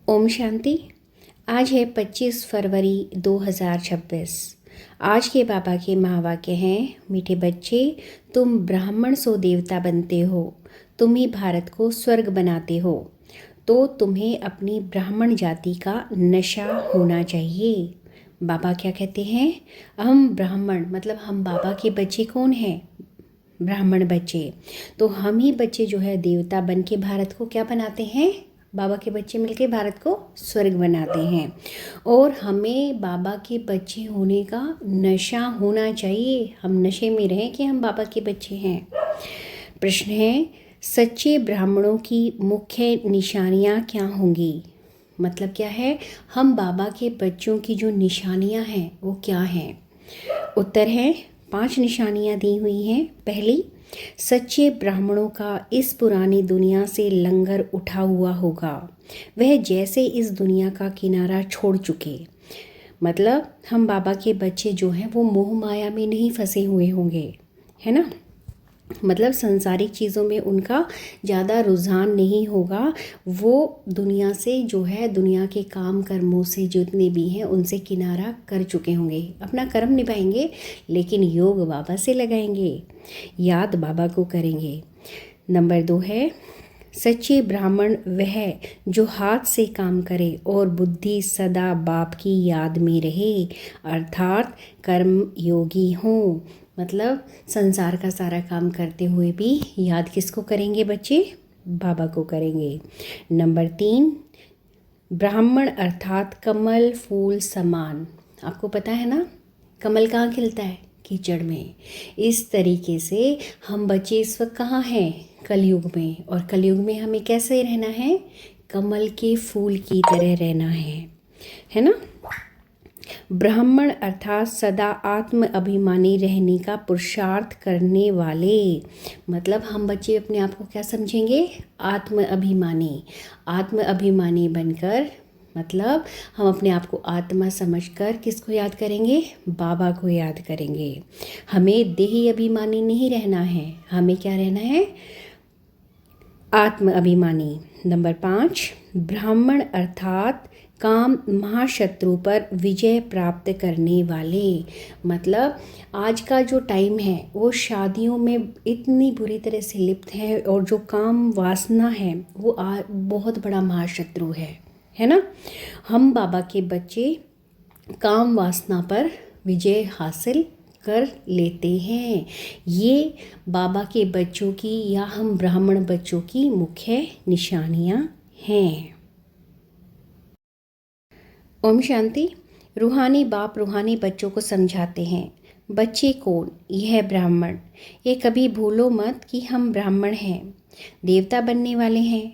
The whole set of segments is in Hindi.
ओम शांति। आज है 25 फरवरी 2026। आज के बाबा के महावाक्य हैं, मीठे बच्चे, तुम ब्राह्मण सो देवता बनते हो, तुम ही भारत को स्वर्ग बनाते हो, तो तुम्हें अपनी ब्राह्मण जाति का नशा होना चाहिए। बाबा क्या कहते हैं? हम ब्राह्मण मतलब हम बाबा के बच्चे कौन हैं? ब्राह्मण बच्चे। तो हम ही बच्चे जो है देवता बन के भारत को क्या बनाते हैं? बाबा के बच्चे मिलके भारत को स्वर्ग बनाते हैं। और हमें बाबा के बच्चे होने का नशा होना चाहिए। हम नशे में रहें कि हम बाबा के बच्चे हैं। प्रश्न है, सच्चे ब्राह्मणों की मुख्य निशानियाँ क्या होंगी? मतलब क्या है, हम बाबा के बच्चों की जो निशानियाँ हैं वो क्या हैं? उत्तर है 5 निशानियाँ दी हुई हैं। पहली, सच्चे ब्राह्मणों का इस पुरानी दुनिया से लंगर उठा हुआ होगा। वह जैसे इस दुनिया का किनारा छोड़ चुके। मतलब हम बाबा के बच्चे जो हैं वो मोह माया में नहीं फंसे हुए होंगे, है ना। मतलब संसारिक चीज़ों में उनका ज़्यादा रुझान नहीं होगा। वो दुनिया से जो है दुनिया के काम कर्मों से जितने भी हैं उनसे किनारा कर चुके होंगे। अपना कर्म निभाएंगे लेकिन योग बाबा से लगाएंगे, याद बाबा को करेंगे। नंबर 2 है, सच्चे ब्राह्मण वह जो हाथ से काम करे और बुद्धि सदा बाप की याद में रहे, अर्थात कर्म योगी हों। मतलब संसार का सारा काम करते हुए भी याद किसको करेंगे बच्चे? बाबा को करेंगे। नंबर 3, ब्राह्मण अर्थात कमल फूल समान। आपको पता है ना कमल कहाँ खिलता है? कीचड़ में। इस तरीके से हम बच्चे इस वक्त कहाँ हैं? कलयुग में। और कलयुग में हमें कैसे रहना है? कमल के फूल की तरह रहना है ना। ब्राह्मण अर्थात सदा आत्म अभिमानी रहने का पुरुषार्थ करने वाले। मतलब हम बच्चे अपने आप को क्या समझेंगे? आत्म अभिमानी। आत्म अभिमानी बनकर मतलब हम अपने आप को आत्मा समझकर किसको याद करेंगे? बाबा को याद करेंगे। हमें देही अभिमानी नहीं रहना है, हमें क्या रहना है? आत्म अभिमानी। नंबर 5, ब्राह्मण अर्थात काम महाशत्रु पर विजय प्राप्त करने वाले। मतलब आज का जो टाइम है वो शादियों में इतनी बुरी तरह से लिप्त है और जो काम वासना है वो बहुत बड़ा महाशत्रु है ना। हम बाबा के बच्चे काम वासना पर विजय हासिल कर लेते हैं। ये बाबा के बच्चों की या हम ब्राह्मण बच्चों की मुख्य निशानियाँ हैं। ओम शांति। रूहानी बाप रूहानी बच्चों को समझाते हैं, बच्चे कौन? यह ब्राह्मण। ये कभी भूलो मत कि हम ब्राह्मण हैं, देवता बनने वाले हैं।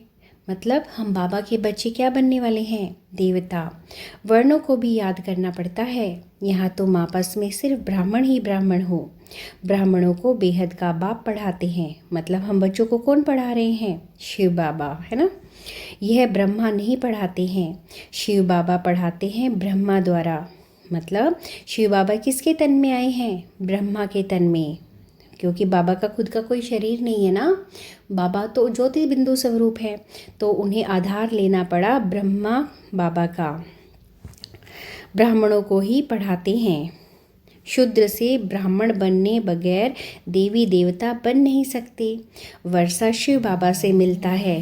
मतलब हम बाबा के बच्चे क्या बनने वाले हैं? देवता। वर्णों को भी याद करना पड़ता है। यहाँ तुम आपस में सिर्फ ब्राह्मण ही ब्राह्मण हो। ब्राह्मणों को बेहद का बाप पढ़ाते हैं। मतलब हम बच्चों को कौन पढ़ा रहे हैं? शिव बाबा, है ना। यह ब्रह्मा नहीं पढ़ाते हैं, शिव बाबा पढ़ाते हैं ब्रह्मा द्वारा। मतलब शिव बाबा किसके तन में आए हैं? ब्रह्मा के तन में। क्योंकि बाबा का खुद का कोई शरीर नहीं है ना, बाबा तो ज्योति बिंदु स्वरूप है, तो उन्हें आधार लेना पड़ा ब्रह्मा बाबा का। ब्राह्मणों को ही पढ़ाते हैं। शूद्र से ब्राह्मण बनने बगैर देवी देवता बन नहीं सकते। वर्षा शिव बाबा से मिलता है,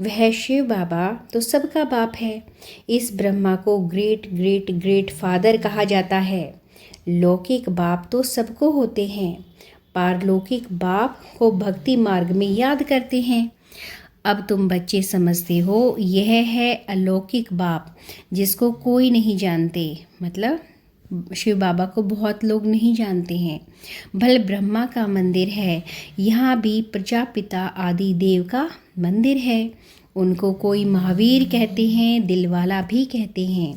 वह शिव बाबा तो सबका बाप है। इस ब्रह्मा को ग्रेट ग्रेट ग्रेट फादर कहा जाता है। लौकिक बाप तो सबको होते हैं, पारलौकिक बाप को भक्ति मार्ग में याद करते हैं। अब तुम बच्चे समझते हो, यह है अलौकिक बाप जिसको कोई नहीं जानते। मतलब शिव बाबा को बहुत लोग नहीं जानते हैं। भले ब्रह्मा का मंदिर है, यहाँ भी प्रजापिता आदि देव का मंदिर है। उनको कोई महावीर कहते हैं, दिलवाला भी कहते हैं,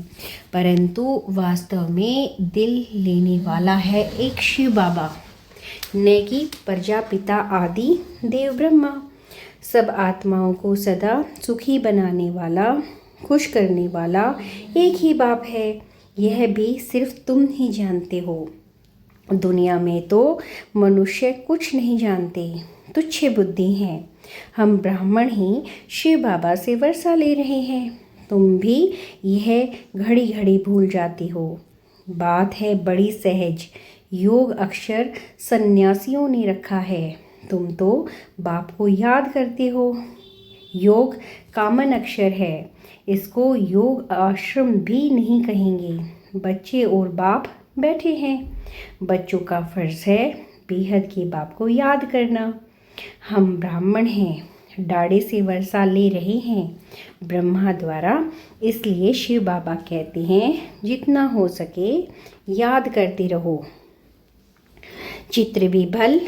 परंतु वास्तव में दिल लेने वाला है एक शिव बाबा, न कि प्रजापिता आदि देव ब्रह्मा। सब आत्माओं को सदा सुखी बनाने वाला, खुश करने वाला एक ही बाप है। यह भी सिर्फ तुम ही जानते हो। दुनिया में तो मनुष्य कुछ नहीं जानते, तुच्छ बुद्धि हैं। हम ब्राह्मण ही शिव बाबा से वर्षा ले रहे हैं। तुम भी यह घड़ी घड़ी भूल जाती हो। बात है बड़ी सहज, योग अक्षर सन्यासियों ने रखा है, तुम तो बाप को याद करते हो। योग कामन अक्षर है, इसको योग आश्रम भी नहीं कहेंगे। बच्चे और बाप बैठे हैं, बच्चों का फर्ज है बेहद के बाप को याद करना। हम ब्राह्मण हैं, डाड़े से वर्षा ले रहे हैं ब्रह्मा द्वारा, इसलिए शिव बाबा कहते हैं जितना हो सके याद करते रहो। चित्र भी भल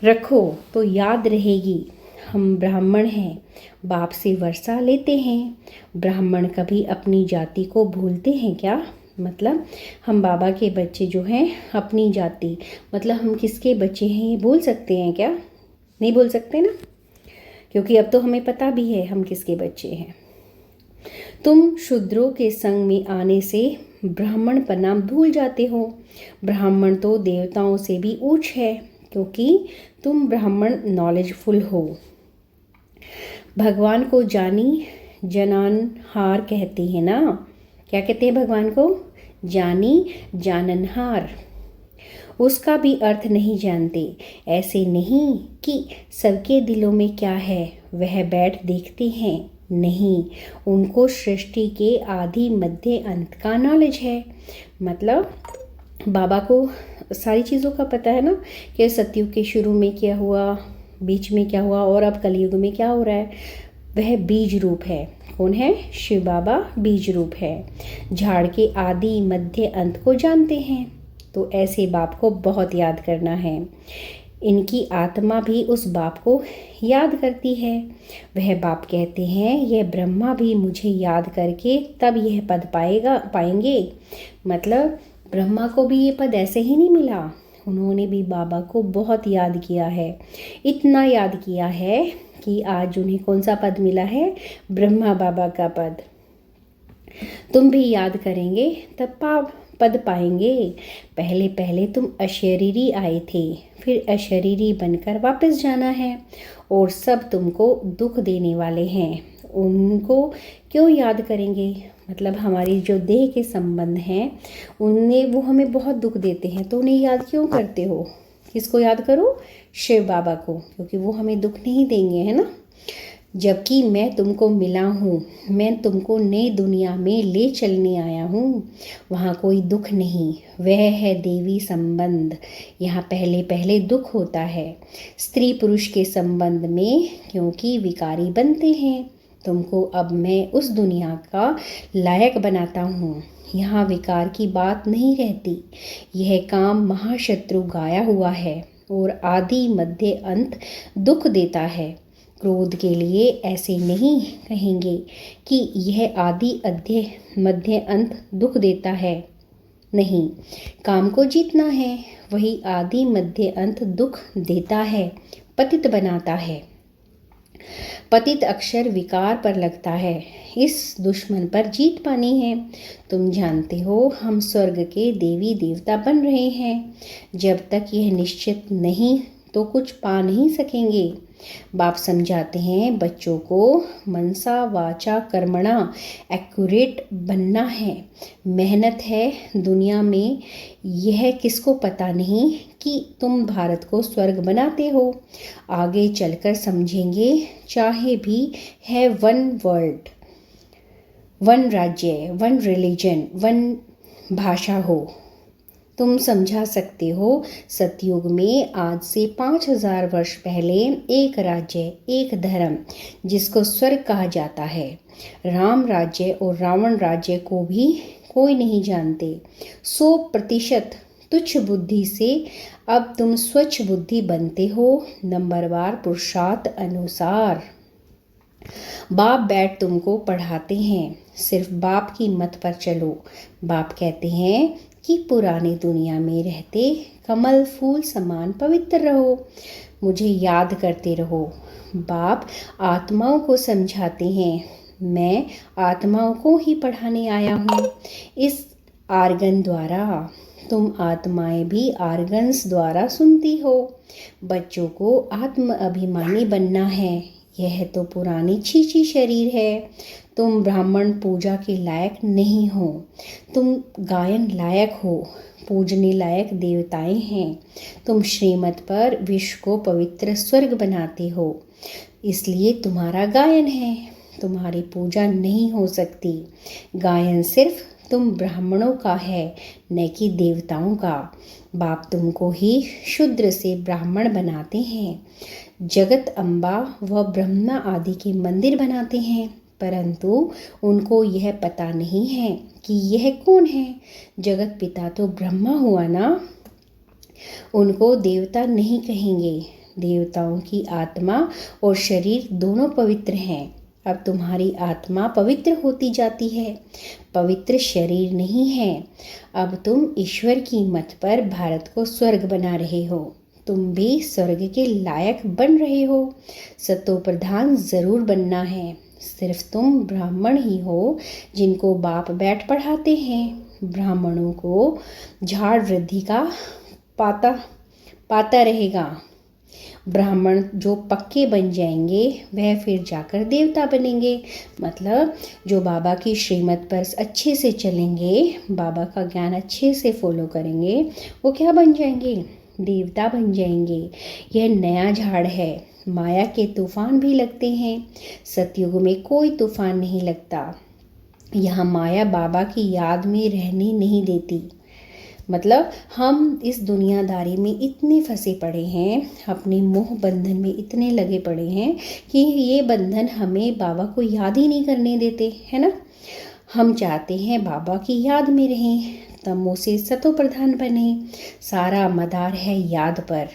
रखो तो याद रहेगी। हम ब्राह्मण हैं, बाप से वर्षा लेते हैं। ब्राह्मण कभी अपनी जाति को भूलते हैं क्या? मतलब हम बाबा के बच्चे जो हैं, अपनी जाति मतलब हम किसके बच्चे हैं ये भूल सकते हैं क्या? नहीं भूल सकते ना, क्योंकि अब तो हमें पता भी है हम किसके बच्चे हैं। तुम शूद्रों के संग में आने से ब्राह्मण पना भूल जाते हो। ब्राह्मण तो देवताओं से भी ऊंच है, क्योंकि तुम ब्राह्मण नॉलेजफुल हो। भगवान को जानी जाननहार कहते हैं ना। क्या कहते हैं भगवान को? जानी जाननहार। उसका भी अर्थ नहीं जानते। ऐसे नहीं कि सबके दिलों में क्या है वह बैठ देखते हैं, नहीं, उनको सृष्टि के आदि मध्य अंत का नॉलेज है। मतलब बाबा को सारी चीज़ों का पता है ना, कि सतयुग के शुरू में क्या हुआ, बीच में क्या हुआ और अब कलयुग में क्या हो रहा है। वह बीज रूप है। कौन है? शिव बाबा बीज रूप है। झाड़ के आदि मध्य अंत को जानते हैं। तो ऐसे बाप को बहुत याद करना है। इनकी आत्मा भी उस बाप को याद करती है। वह बाप कहते हैं यह ब्रह्मा भी मुझे याद करके तब यह पद पाएंगे। मतलब ब्रह्मा को भी ये पद ऐसे ही नहीं मिला, उन्होंने भी बाबा को बहुत याद किया है। इतना याद किया है कि आज उन्हें कौन सा पद मिला है? ब्रह्मा बाबा का पद। तुम भी याद करेंगे तब पद पाएंगे। पहले पहले तुम अशरीरी आए थे, फिर अशरीरी बनकर वापस जाना है, और सब तुमको दुख देने वाले हैं। उनको क्यों याद करेंगे? मतलब हमारी जो देह के संबंध हैं उनमें वो हमें बहुत दुख देते हैं, तो उन्हें याद क्यों करते हो? किसको याद करो? शिव बाबा को, क्योंकि वो हमें दुख नहीं देंगे, है ना। जबकि मैं तुमको मिला हूँ, मैं तुमको नई दुनिया में ले चलने आया हूँ। वहाँ कोई दुख नहीं, वह है देवी संबंध। यहाँ पहले पहले दुख होता है स्त्री पुरुष के संबंध में, क्योंकि विकारी बनते हैं। तुमको अब मैं उस दुनिया का लायक बनाता हूँ। यहाँ विकार की बात नहीं रहती। यह काम महाशत्रु गाया हुआ है और आदि मध्य अंत दुख देता है। क्रोध के लिए ऐसे नहीं कहेंगे कि यह आदि मध्य अंत दुख देता है। नहीं, काम को जीतना है, वही आदि मध्य अंत दुख देता है, पतित बनाता है। पतित अक्षर विकार पर लगता है। इस दुश्मन पर जीत पानी है। तुम जानते हो हम स्वर्ग के देवी देवता बन रहे हैं। जब तक यह निश्चित नहीं तो कुछ पा नहीं सकेंगे। बाप समझाते हैं बच्चों को मनसा वाचा कर्मणा एक्यूरेट बनना है। मेहनत है दुनिया में, यह किसको पता नहीं कि तुम भारत को स्वर्ग बनाते हो। आगे चलकर समझेंगे। चाहे भी है वन वर्ल्ड, वन राज्य, वन रिलीजन, वन भाषा हो, तुम समझा सकते हो। सतयुग में आज से 5000 वर्ष पहले एक राज्य, एक धर्म, जिसको स्वर्ग कहा जाता है। राम राज्य और रावण राज्य को भी कोई नहीं जानते। 100% तुच्छ बुद्धि से अब तुम स्वच्छ बुद्धि बनते हो, नंबरवार पुरुषार्थ अनुसार। बाप बैठ तुमको पढ़ाते हैं, सिर्फ बाप की मत पर चलो। बाप कहते हैं कि पुरानी दुनिया में रहते कमल फूल समान पवित्र रहो, मुझे याद करते रहो। बाप आत्माओं को समझाते हैं, मैं आत्माओं को ही पढ़ाने आया हूँ इस आर्गन द्वारा। तुम आत्माएं भी आर्गन्स द्वारा सुनती हो। बच्चों को आत्म अभिमानी बनना है, यह तो पुरानी छीछी शरीर है। तुम ब्राह्मण पूजा के लायक नहीं हो। तुम गायन लायक हो, पूजने लायक देवताएं हैं। तुम श्रीमत पर विश्व को पवित्र स्वर्ग बनाते हो, इसलिए तुम्हारा गायन है। तुम्हारी पूजा नहीं हो सकती। गायन सिर्फ तुम ब्राह्मणों का है, न कि देवताओं का। बाप तुमको ही शूद्र से ब्राह्मण बनाते हैं। जगत अम्बा व ब्रह्मा आदि के मंदिर बनाते हैं, परंतु उनको यह पता नहीं है कि यह कौन है। जगत पिता तो ब्रह्मा हुआ ना, उनको देवता नहीं कहेंगे। देवताओं की आत्मा और शरीर दोनों पवित्र हैं। अब तुम्हारी आत्मा पवित्र होती जाती है, पवित्र शरीर नहीं है। अब तुम ईश्वर की मत पर भारत को स्वर्ग बना रहे हो। तुम भी स्वर्ग के लायक बन रहे हो। सतो प्रधान जरूर बनना है। सिर्फ तुम ब्राह्मण ही हो जिनको बाप बैठ पढ़ाते हैं। ब्राह्मणों को झाड़ वृद्धि का पाता रहेगा। ब्राह्मण जो पक्के बन जाएंगे वह फिर जाकर देवता बनेंगे। मतलब जो बाबा की श्रीमत पर अच्छे से चलेंगे, बाबा का ज्ञान अच्छे से फॉलो करेंगे, वो क्या बन जाएंगे? देवता बन जाएंगे। यह नया झाड़ है। माया के तूफान भी लगते हैं, सतयुग में कोई तूफान नहीं लगता। यहाँ माया बाबा की याद में रहने नहीं देती। मतलब हम इस दुनियादारी में इतने फंसे पड़े हैं, अपने मोह बंधन में इतने लगे पड़े हैं कि ये बंधन हमें बाबा को याद ही नहीं करने देते, है ना। हम चाहते हैं बाबा की याद में रहें, तमो से सतो प्रधान बने। सारा मदार है याद पर।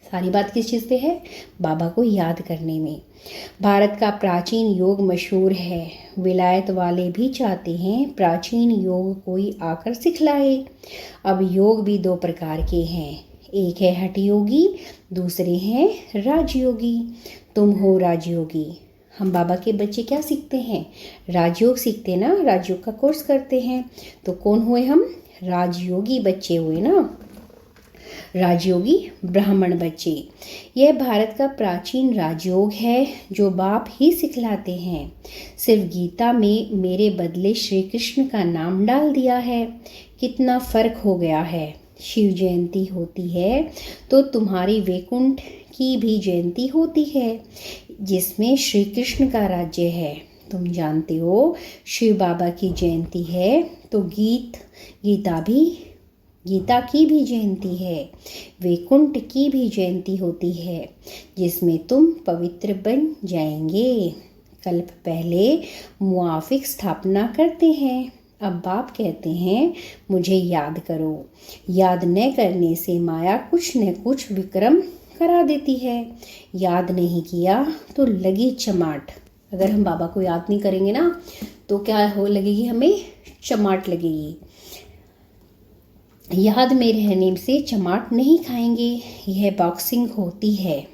सारी बात किस चीज़ पे है? बाबा को याद करने में। भारत का प्राचीन योग मशहूर है। विलायत वाले भी चाहते हैं प्राचीन योग कोई आकर सिखलाए। अब योग भी दो प्रकार के हैं, एक है हठ योगी, दूसरे हैं राजयोगी। तुम हो राजयोगी। हम बाबा के बच्चे क्या सीखते हैं? राजयोग सीखते ना, राजयोग का कोर्स करते हैं। तो कौन हुए हम? राजयोगी बच्चे हुए ना, राजयोगी ब्राह्मण बच्चे। यह भारत का प्राचीन राजयोग है जो बाप ही सिखलाते हैं। सिर्फ गीता में मेरे बदले श्री कृष्ण का नाम डाल दिया है। कितना फर्क हो गया है। शिव जयंती होती है तो तुम्हारी वैकुंठ की भी जयंती होती है, जिसमें श्री कृष्ण का राज्य है। तुम जानते हो शिव बाबा की जयंती है तो गीता की भी जयंती है। वैकुंठ की भी जयंती होती है, जिसमें तुम पवित्र बन जाएंगे। कल्प पहले मुआफिक स्थापना करते हैं। अब बाप कहते हैं मुझे याद करो। याद न करने से माया कुछ न कुछ विक्रम करा देती है। याद नहीं किया तो लगी चमाट। अगर हम बाबा को याद नहीं करेंगे ना तो क्या हो लगेगी? हमें चमाट लगेगी। याद में रहने से चमाट नहीं खाएंगे। यह बॉक्सिंग होती है।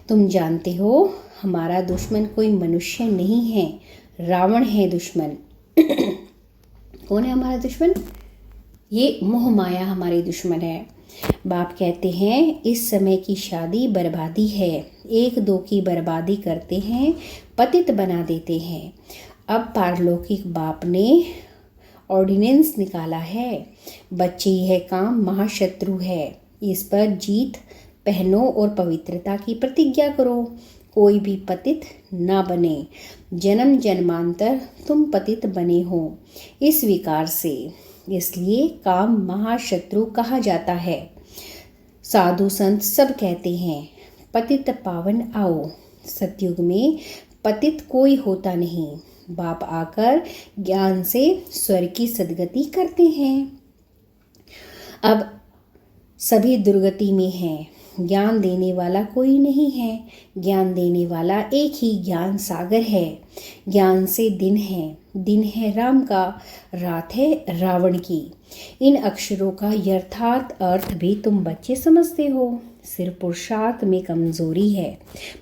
तुम जानते हो हमारा दुश्मन कोई मनुष्य नहीं है, रावण है दुश्मन। कौन है हमारा दुश्मन? ये मोह माया हमारी दुश्मन है। बाप कहते हैं इस समय की शादी बर्बादी है। एक दो की बर्बादी करते हैं, पतित बना देते हैं। अब पारलौकिक बाप ने ऑर्डिनेंस निकाला है। बच्चे यह काम महाशत्रु है, इस पर जीत पहनो और पवित्रता की प्रतिज्ञा करो। कोई भी पतित ना बने। जन्म जन्मांतर तुम पतित बने हो इस विकार से, इसलिए काम महाशत्रु कहा जाता है। साधु संत सब कहते हैं पतित पावन आओ। सतयुग में पतित कोई होता नहीं। बाप आकर ज्ञान से स्वर्ग की सद्गति करते हैं। अब सभी दुर्गति में हैं। ज्ञान देने वाला कोई नहीं है। ज्ञान देने वाला एक ही ज्ञान सागर है। ज्ञान से दिन है राम का, रात है रावण की। इन अक्षरों का यथार्थ अर्थ भी तुम बच्चे समझते हो। सिर्फ पुरुषार्थ में कमजोरी है।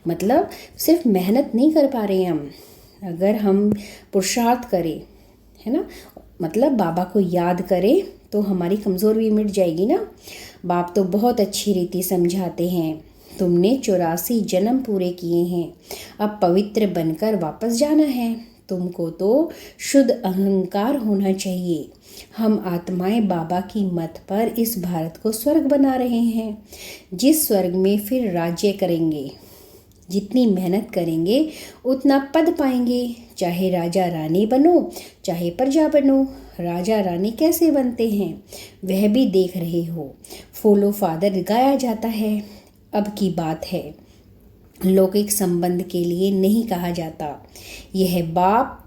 मतलब सिर्फ मेहनत नहीं कर पा रहे हम। अगर हम पुरुषार्थ करें, है ना, मतलब बाबा को याद करें तो हमारी कमज़ोरी भी मिट जाएगी ना। बाप तो बहुत अच्छी रीति समझाते हैं। तुमने 84 जन्म पूरे किए हैं, अब पवित्र बनकर वापस जाना है। तुमको तो शुद्ध अहंकार होना चाहिए। हम आत्माएं बाबा की मत पर इस भारत को स्वर्ग बना रहे हैं, जिस स्वर्ग में फिर राज्य करेंगे। जितनी मेहनत करेंगे उतना पद पाएंगे। चाहे राजा रानी बनो, चाहे प्रजा बनो। राजा रानी कैसे बनते हैं वह भी देख रहे हो। फॉलो फादर गाया जाता है। अब की बात है, लौकिक संबंध के लिए नहीं कहा जाता। यह बाप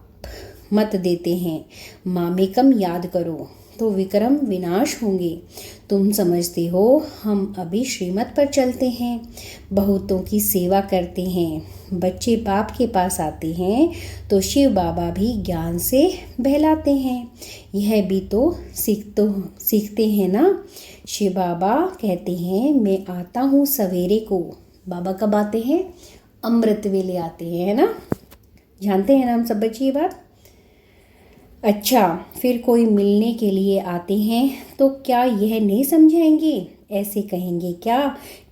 मत देते हैं, मामेकम याद करो तो विक्रम विनाश होंगे। तुम समझते हो हम अभी श्रीमत पर चलते हैं, बहुतों की सेवा करते हैं। बच्चे बाप के पास आते हैं तो शिव बाबा भी ज्ञान से बहलाते हैं। यह भी तो सीखते हैं ना। शिव बाबा कहते हैं मैं आता हूँ सवेरे को। बाबा कब आते हैं? अमृत वेले आते हैं, है ना। जानते हैं ना हम सब बच्चे ये बात। अच्छा, फिर कोई मिलने के लिए आते हैं तो क्या यह नहीं समझाएंगे? ऐसे कहेंगे क्या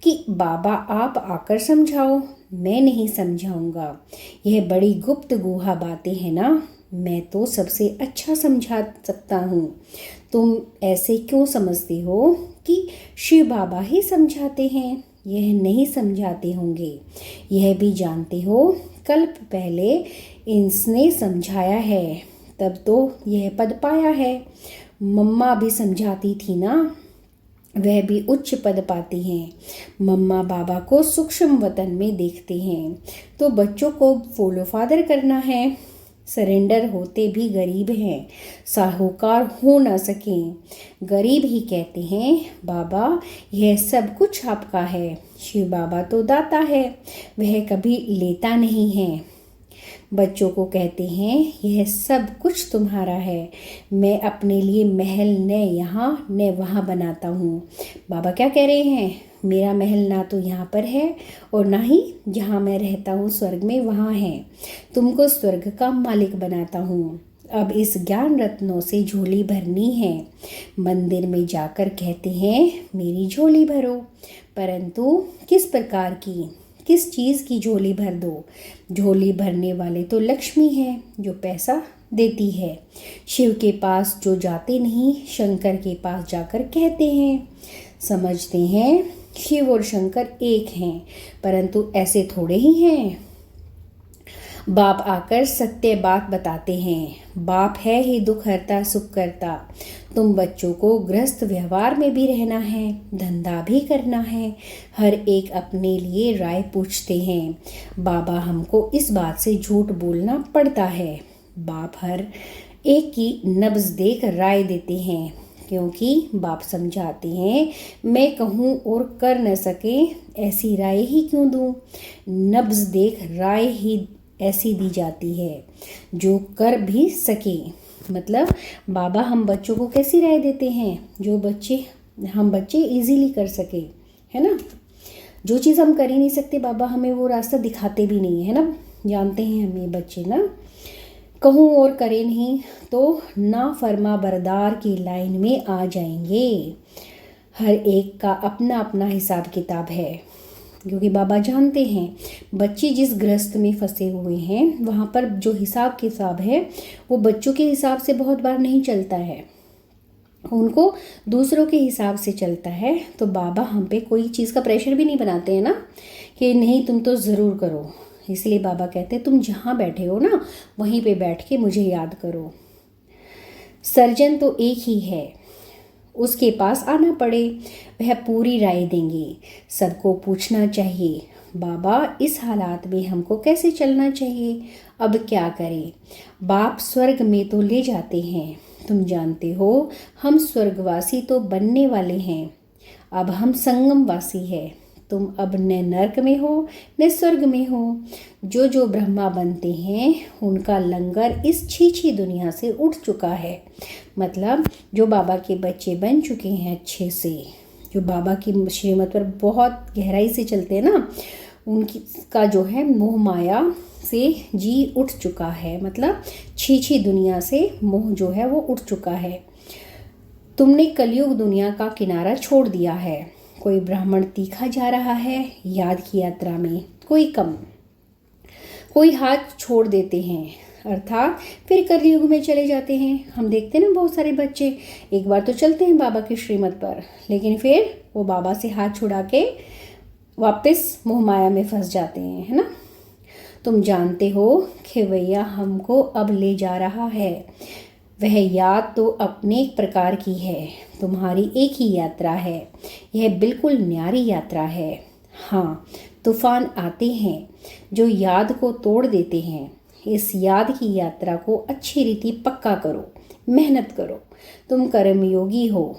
कि बाबा आप आकर समझाओ, मैं नहीं समझाऊंगा। यह बड़ी गुप्त गुहा बातें हैं ना। मैं तो सबसे अच्छा समझा सकता हूँ। तुम ऐसे क्यों समझते हो कि शिव बाबा ही समझाते हैं? यह नहीं समझाते होंगे। यह भी जानते हो कल्प पहले इसने समझाया है, तब तो यह पद पाया है। मम्मा भी समझाती थी ना, वह भी उच्च पद पाती हैं। मम्मा बाबा को सूक्ष्म वतन में देखते हैं तो बच्चों को फॉलो फादर करना है। सरेंडर होते भी गरीब हैं, साहूकार हो ना सकें। गरीब ही कहते हैं बाबा यह सब कुछ आपका है। शिव बाबा तो दाता है, वह कभी लेता नहीं है। बच्चों को कहते हैं यह सब कुछ तुम्हारा है, मैं अपने लिए महल न यहाँ न वहाँ बनाता हूँ। बाबा क्या कह रहे हैं? मेरा महल ना तो यहाँ पर है और ना ही जहाँ मैं रहता हूँ स्वर्ग में वहाँ है। तुमको स्वर्ग का मालिक बनाता हूँ। अब इस ज्ञान रत्नों से झोली भरनी है। मंदिर में जाकर कहते हैं मेरी झोली भरो, परंतु किस प्रकार की, किस चीज़ की झोली भर दो? झोली भरने वाले तो लक्ष्मी है जो पैसा देती है। शिव के पास जो जाते नहीं, शंकर के पास जाकर कहते हैं। समझते हैं शिव और शंकर एक हैं, परंतु ऐसे थोड़े ही हैं। बाप आकर सत्य बात बताते हैं। बाप है ही दुख हरता सुख करता। तुम बच्चों को गृहस्थ व्यवहार में भी रहना है, धंधा भी करना है। हर एक अपने लिए राय पूछते हैं। बाबा हमको इस बात से झूठ बोलना पड़ता है। बाप हर एक की नब्ज देख राय देते हैं, क्योंकि बाप समझाते हैं मैं कहूँ और कर न सके ऐसी राय ही क्यों दूँ। नब्ज देख राय ही ऐसी दी जाती है जो कर भी सके। मतलब बाबा हम बच्चों को कैसी राय देते हैं जो हम बच्चे इजीली कर सके, है ना। जो चीज़ हम कर ही नहीं सकते बाबा हमें वो रास्ता दिखाते भी नहीं है ना। जानते हैं हम ये बच्चे ना, कहूँ और करे नहीं तो ना फरमा बरदार की लाइन में आ जाएंगे। हर एक का अपना अपना हिसाब किताब है, क्योंकि बाबा जानते हैं बच्चे जिस गृहस्थ में फंसे हुए हैं वहाँ पर जो हिसाब किताब है वो बच्चों के हिसाब से बहुत बार नहीं चलता है, उनको दूसरों के हिसाब से चलता है। तो बाबा हम पे कोई चीज़ का प्रेशर भी नहीं बनाते हैं ना कि नहीं तुम तो ज़रूर करो। इसलिए बाबा कहते हैं तुम जहाँ बैठे हो ना वहीं पे बैठ के मुझे याद करो। सर्जन तो एक ही है, उसके पास आना पड़े वह पूरी राय देंगे। सबको पूछना चाहिए बाबा इस हालात में हमको कैसे चलना चाहिए, अब क्या करें। बाप स्वर्ग में तो ले जाते हैं, तुम जानते हो हम स्वर्गवासी तो बनने वाले हैं। अब हम संगमवासी हैं। तुम अब न नरक में हो न स्वर्ग में हो। जो जो ब्रह्मा बनते हैं उनका लंगर इस छीछी दुनिया से उठ चुका है। मतलब जो बाबा के बच्चे बन चुके हैं अच्छे से, जो बाबा की श्रीमत पर बहुत गहराई से चलते हैं ना, उनकी का जो है मोह माया से जी उठ चुका है। मतलब छीछी दुनिया से मोह जो है वो उठ चुका है। तुमने कलयुग दुनिया का किनारा छोड़ दिया है। कोई ब्राह्मण तीखा जा रहा है याद की यात्रा में, कोई कम, कोई हाथ छोड़ देते हैं अर्थात फिर कलयुग में चले जाते हैं। हम देखते हैं ना बहुत सारे बच्चे एक बार तो चलते हैं बाबा की श्रीमत पर, लेकिन फिर वो बाबा से हाथ छुड़ा के वापस मोह माया में फंस जाते हैं, है ना। तुम जानते हो खेवैया हमको अब ले जा रहा है, वह याद तो अपने प्रकार की है, तुम्हारी एक ही यात्रा है, यह बिल्कुल न्यारी यात्रा है। हाँ, तूफान आते हैं जो याद को तोड़ देते हैं। इस याद की यात्रा को अच्छी रीति पक्का करो, मेहनत करो, तुम कर्मयोगी हो।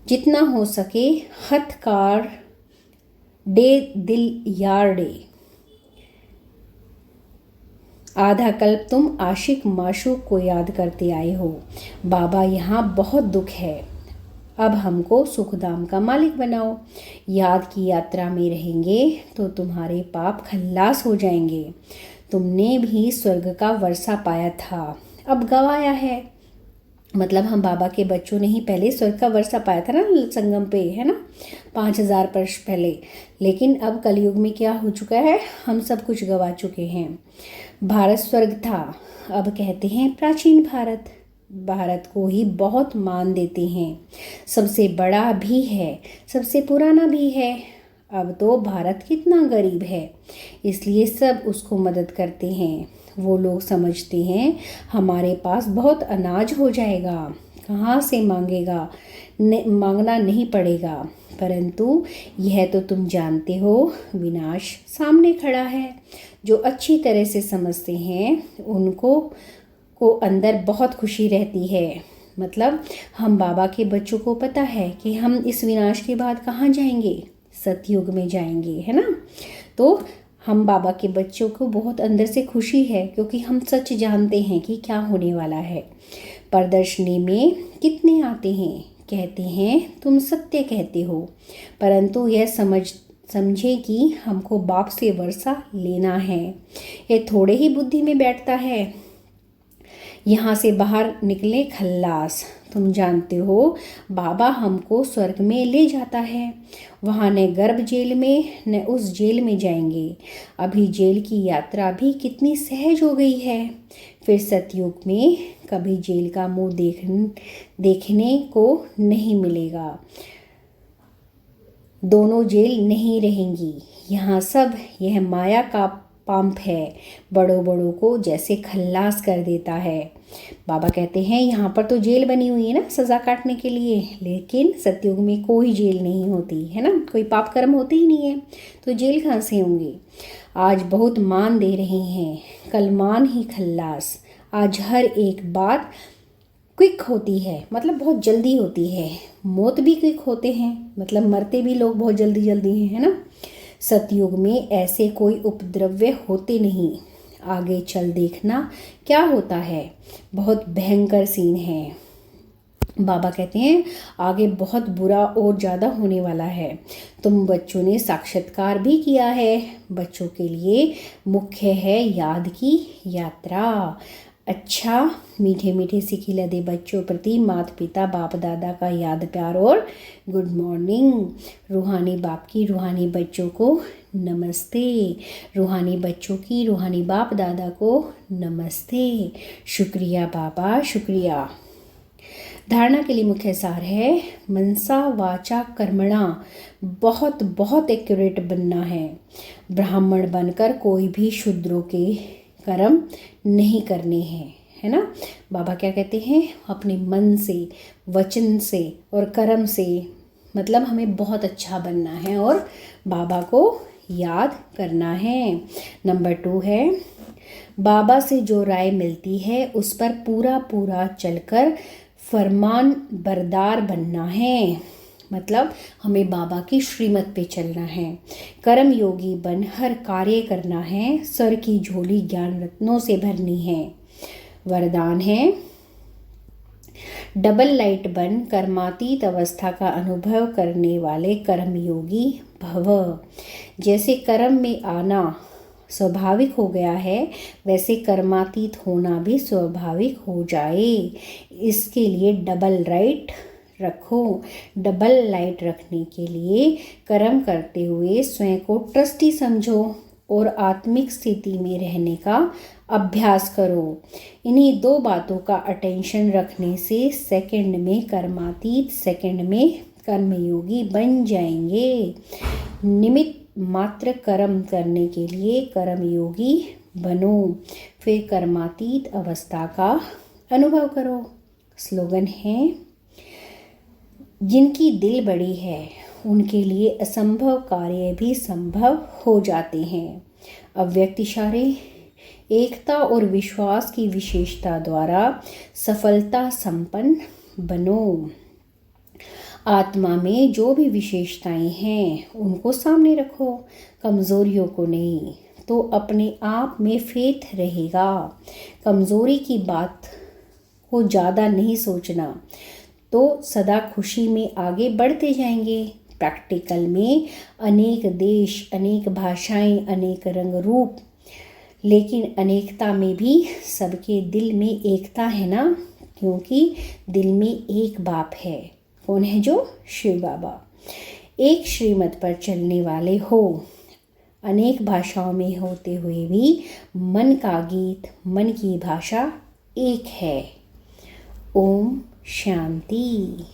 जितना हो सके हथकार डे दिल यार डे। आधा कल्प तुम आशिक माशूक को याद करते आए हो। बाबा यहाँ बहुत दुख है, अब हमको सुखधाम का मालिक बनाओ। याद की यात्रा में रहेंगे तो तुम्हारे पाप खल्लास हो जाएंगे। तुमने भी स्वर्ग का वर्षा पाया था, अब गवाया है। मतलब हम बाबा के बच्चों ने ही पहले स्वर्ग का वर्षा पाया था ना संगम पे, है ना, 5000 वर्ष पहले। लेकिन अब कलयुग में क्या हो चुका है, हम सब कुछ गवा चुके हैं। भारत स्वर्ग था, अब कहते हैं प्राचीन भारत। भारत को ही बहुत मान देते हैं, सबसे बड़ा भी है, सबसे पुराना भी है। अब तो भारत कितना गरीब है, इसलिए सब उसको मदद करते हैं। वो लोग समझते हैं हमारे पास बहुत अनाज हो जाएगा, कहाँ से मांगेगा, मांगना नहीं पड़ेगा। परंतु यह तो तुम जानते हो विनाश सामने खड़ा है। जो अच्छी तरह से समझते हैं उनको को अंदर बहुत खुशी रहती है। मतलब हम बाबा के बच्चों को पता है कि हम इस विनाश के बाद कहाँ जाएंगे, सतयुग में जाएंगे, है ना। तो हम बाबा के बच्चों को बहुत अंदर से खुशी है, क्योंकि हम सच जानते हैं कि क्या होने वाला है। प्रदर्शनी में कितने आते हैं, कहते हैं तुम सत्य कहते हो, परंतु यह समझे कि हमको बाप से वर्षा लेना है। यह थोड़े ही बुद्धि में बैठता है। यहाँ से बाहर निकले खल्लास। तुम जानते हो बाबा हमको स्वर्ग में ले जाता है, वहाँ न गर्भ जेल में न उस जेल में जाएंगे। अभी जेल की यात्रा भी कितनी सहज हो गई है। फिर सतयुग में कभी जेल का मुंह देखने को नहीं मिलेगा। दोनों जेल नहीं रहेंगी। यहाँ सब यह माया का पंप है, बड़ों बड़ों को जैसे खल्लास कर देता है। बाबा कहते हैं यहाँ पर तो जेल बनी हुई है ना सज़ा काटने के लिए, लेकिन सतयुग में कोई जेल नहीं होती है ना, कोई पाप कर्म होते ही नहीं है, तो जेल कहाँ से होंगे। आज बहुत मान दे रहे हैं, कल मान ही खल्लास। आज हर एक बात क्विक होती है, मतलब बहुत जल्दी होती है। मौत भी क्विक होते हैं, मतलब मरते भी लोग बहुत जल्दी जल्दी हैं, है ना। सतयुग में ऐसे कोई उपद्रव्य होते नहीं। आगे चल देखना क्या होता है, बहुत भयंकर सीन है। बाबा कहते हैं आगे बहुत बुरा और ज़्यादा होने वाला है। तुम बच्चों ने साक्षात्कार भी किया है। बच्चों के लिए मुख्य है याद की यात्रा। अच्छा, मीठे मीठे सिखिला दे बच्चों प्रति माता पिता बाप दादा का याद प्यार और गुड मॉर्निंग। रूहानी बाप की रूहानी बच्चों को नमस्ते, रूहानी बच्चों की रूहानी बाप दादा को नमस्ते। शुक्रिया बाबा, शुक्रिया। धारणा के लिए मुख्य सार है मनसा वाचा कर्मणा, बहुत बहुत एक्यूरेट बनना है। ब्राह्मण बनकर कोई भी शूद्रों के कर्म नहीं करने हैं, है ना। बाबा क्या कहते हैं, अपने मन से, वचन से और कर्म से, मतलब हमें बहुत अच्छा बनना है और बाबा को याद करना है। नंबर 2 है बाबा से जो राय मिलती है उस पर पूरा पूरा चलकर फरमान बरदार बनना है। मतलब हमें बाबा की श्रीमत पे चलना है। कर्म योगी बन हर कार्य करना है। सर की झोली ज्ञान रत्नों से भरनी है। वरदान है डबल लाइट बन कर्मातीत अवस्था का अनुभव करने वाले कर्मयोगी भव। जैसे कर्म में आना स्वाभाविक हो गया है, वैसे कर्मातीत होना भी स्वाभाविक हो जाए। इसके लिए डबल राइट रखो। डबल लाइट रखने के लिए कर्म करते हुए स्वयं को ट्रस्टी समझो और आत्मिक स्थिति में रहने का अभ्यास करो। इन्हीं 2 बातों का अटेंशन रखने से सेकंड में कर्मातीत, सेकंड में कर्मयोगी बन जाएंगे। निमित्त मात्र कर्म करने के लिए कर्मयोगी बनो, फिर कर्मातीत अवस्था का अनुभव करो। स्लोगन है, जिनकी दिल बड़ी है उनके लिए असंभव कार्य भी संभव हो जाते हैं। अव्यक्त इशारे, एकता और विश्वास की विशेषता द्वारा सफलता संपन्न बनो। आत्मा में जो भी विशेषताएं हैं उनको सामने रखो, कमज़ोरियों को नहीं, तो अपने आप में फेथ रहेगा। कमज़ोरी की बात को ज़्यादा नहीं सोचना, तो सदा खुशी में आगे बढ़ते जाएंगे। प्रैक्टिकल में अनेक देश, अनेक भाषाएं, अनेक रंग रूप, लेकिन अनेकता में भी सबके दिल में एकता है ना, क्योंकि दिल में एक बाप है। कौन है? जो शिव बाबा। एक श्रीमत पर चलने वाले हो, अनेक भाषाओं में होते हुए भी मन का गीत, मन की भाषा एक है। ओम शांति।